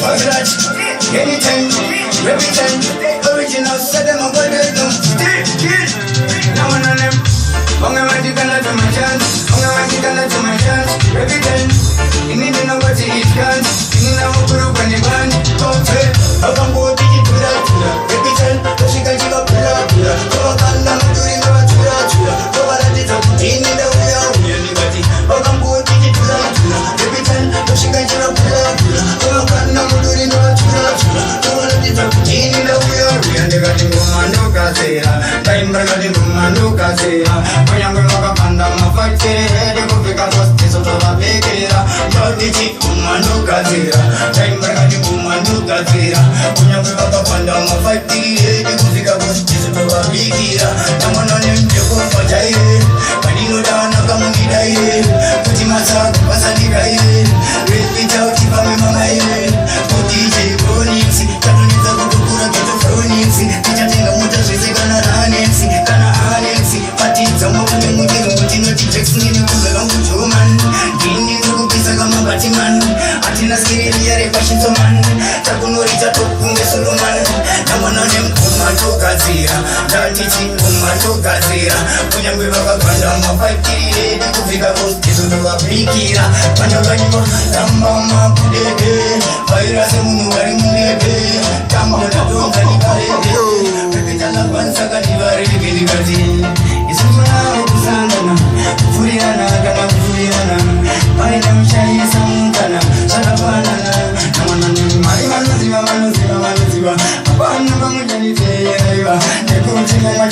Anytime, every time, original, set them up, what they do. Now one of them, I'm gonna make you gonna do my chance. I'm gonna make you gonna do my chance. Every time, you need to know what it is, guns. You need to know what when you run. Okay, I'm gonna go dig it to that. Every time, she can give up, pull up. So I can't let me do it, no, to that. So I let it up, in the way out, anybody. I'm gonna go dig it to that. Every time, she can give up, pull up. So I can't let me do it, no, to that. So I let it up, in the way out, and they got the woman who can say, time by the woman who can say, when I'm going to find out my fight, they go pick up what's this sort of a big era. You're the chick, woman who can say, time by the woman who can say, when I'm going to find out my fight, they go pick up what's this sort of a big era. I'm on them, they go for Jay, but you know, I'm not going to die. Put him outside, what's a guy, read it out, keep on my mind. Put DJ, Bonix, Catholic, the Pura, get the Phoenix, teacher, the Mutter, she's gonna run it, gonna run it, but it's a moment when we get a continuity text in the long woman. Guinea, the piece of a Batiman, Atina Syria, fashion to man, Takunori, Takunga Suluman, and one of them, Kumato Gazira, Dartichi, Kumato Gazira, when we have a grand of 5 days, the Kufika was to do a biggira, when you're going to Tamama, Virus and Muari, Tamama, it's a Sandana, Furiana, Gana Furiana, I am Shai Santana, Sarabana, Mariman, upon the Bangani, the coaching of my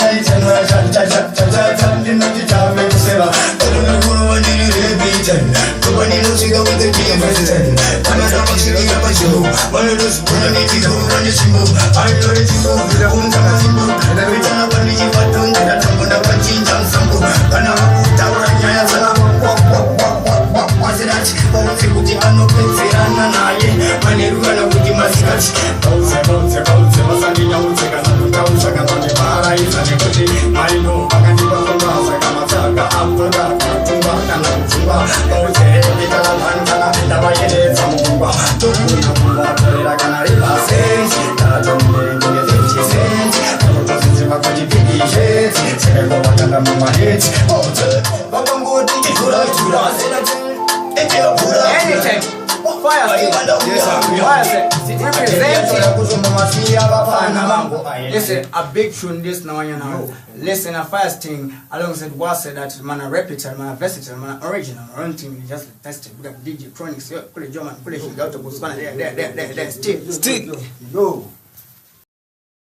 Listen, a big tune this now, you know. Listen, a first thing alongside was said that man a repeater, man a versatile, man original, run thing just tested with a DJ Chronics, German, there, still. Yo.